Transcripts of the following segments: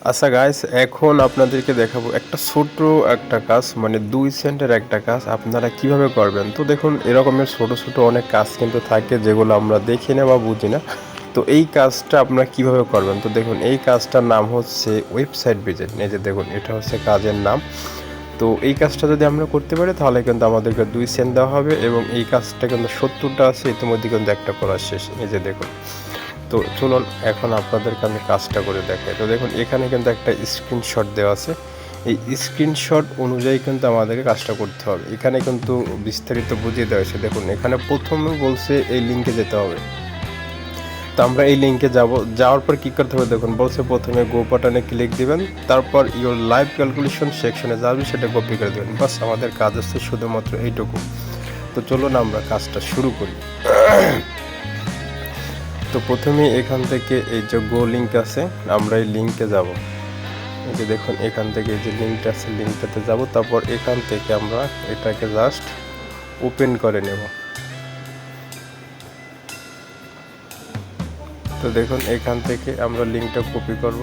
আচ্ছা গাইস, এখন আপনাদেরকে দেখাবো একটা ছোট একটা কাজ, মানে 2 সেন্টের একটা কাজ আপনারা কিভাবে করবেন। তো দেখুন, এরকমের ছোট ছোট অনেক কাজ কিন্তু থাকে যেগুলো আমরা দেখি না বা বুঝি না। তো এই কাজটা আপনারা কিভাবে করবেন, তো দেখুন এই কাজটার নাম হচ্ছে ওয়েবসাইট ভিজিট। এই যে দেখুন, এটা হচ্ছে কাজের নাম। তো এই কাজটা যদি আমরা করতে পারি তাহলে কিন্তু আমাদেরকে 2 সেন্ট দেওয়া হবে, এবং এই কাজটা কিন্তু 70টা আছে, ইতিমধ্যে কিন্তু একটা করা শেষ। এই যে দেখুন, তো চলুন এখন আপনাদেরকে আমি কাজটা করে দেখাই। তো দেখুন, এখানে কিন্তু একটা স্ক্রিনশট দেওয়া আছে। এই স্ক্রিনশট অনুযায়ী কিন্তু আমাদেরকে কাজটা করতে হবে। এখানে কিন্তু বিস্তারিত বুঝিয়ে দেওয়া হয়েছে। দেখুন, এখানে প্রথমে বলছে এই লিঙ্কে যেতে হবে। তো আমরা এই লিঙ্কে যাওয়ার পর কী করতে হবে, দেখুন বলছে প্রথমে গো বাটনে ক্লিক দিবেন, তারপর ইওর লাইভ ক্যালকুলেশন সেকশনে যাবেন, সেটা কপি করে দেবেন। বাস, আমাদের কাজ হচ্ছে শুধুমাত্র এইটুকু। তো চলুন আমরা কাজটা শুরু করি। তো প্রথমে এখান থেকে এই যে গো লিঙ্ক আছে, আমরা এই লিঙ্কে যাব। এই যে দেখুন, এখান থেকে এই যে লিঙ্কটা আছে, লিঙ্কটাতে যাব। তারপর এখান থেকে আমরা এটাকে জাস্ট ওপেন করে নেব। তো দেখুন, এখান থেকে আমরা লিঙ্কটা কপি করব।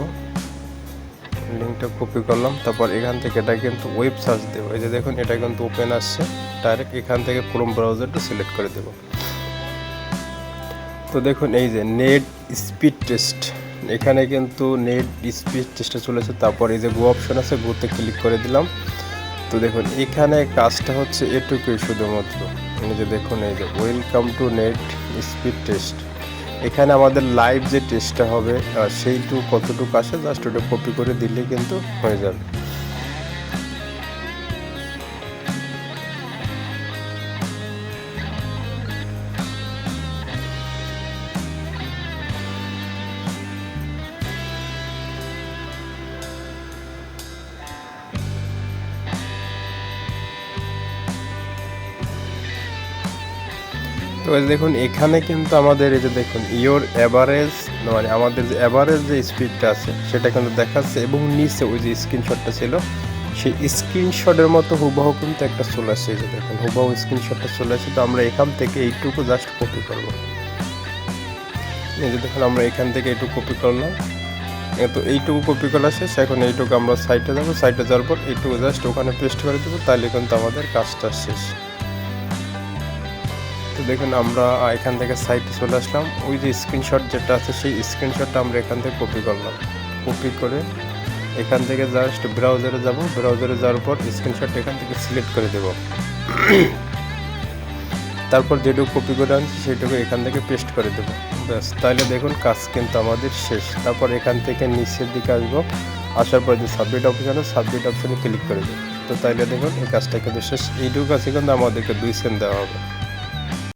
লিঙ্কটা কপি করলাম, তারপর এখান থেকে এটা কিন্তু ওয়েব সার্চ দেবো। এই যে দেখুন, এটা কিন্তু ওপেন আসছে। ডাইরেক্ট এখান থেকে ক্রোম ব্রাউজারটা সিলেক্ট করে দেব। তো দেখুন, এই যে নেট স্পিড টেস্ট, এখানে কিন্তু নেট স্পিড টেস্টে চলেছে। তারপর এই যে গো অপশন আছে, গোতে ক্লিক করে দিলাম। তো দেখুন, এখানে কাজটা হচ্ছে এটুকুই শুধুমাত্র। এই যে দেখুন, এই যে welcome to net speed test. এখানে আমাদের লাইভ যে টেস্টটা হবে সেইটুকু কতটুকু আসে, জাস্ট ওটা কপি করে দিলে কিন্তু হয়ে যাবে। তো এই দেখুন, এখানে কিন্তু আমাদের এই যে দেখুন ইওর অ্যাভারেজ, মানে আমাদের যে অ্যাভারেজ যে স্পিডটা আছে সেটা কিন্তু দেখাচ্ছে, এবং নিচে ওই যে স্ক্রিনশটটা ছিল সেই স্ক্রিনশটের মতো হুবহু কিন্তু একটা চলে আসছে। এই যে দেখুন, হুবহু স্ক্রিনশটটা চলে আসছে। তো আমরা এখান থেকে এইটুকু জাস্ট কপি করব। এই যে দেখুন, আমরা এখান থেকে এইটুকু কপি করলাম। তো এইটুকু কপি করা শেষ। এখন এইটুকু আমরা সাইটে যাবো, সাইটে যাওয়ার পর এইটুকু জাস্ট ওখানে পেস্ট করে দেবো, তাহলে কিন্তু আমাদের কাজটা শেষ। তো দেখুন, আমরা এখান থেকে সাইটে চলে আসলাম। ওই যে স্ক্রিনশট যেটা আছে সেই স্ক্রিনশটটা আমরা এখান থেকে কপি করলাম। কপি করে এখান থেকে জাস্ট ব্রাউজারে যাব। ব্রাউজারে যাওয়ার পর স্ক্রিনশট এখান থেকে সিলেক্ট করে দেব। তারপর যেটুকু কপি করে আনছি সেইটুকু এখান থেকে পেস্ট করে দেবো। ব্যাস, তাহলে দেখুন কাজ কিন্তু আমাদের শেষ। তারপর এখান থেকে নিচের দিকে আসবো, আসার পর যে সাবমিট অপশানে, সাবমিট অপশানে ক্লিক করে দেবো। তো তাইলে দেখুন এই কাজটা কিন্তু শেষ। এইটুকু কাছে কিন্তু আমাদেরকে 2 সেন্ট দেওয়া হবে।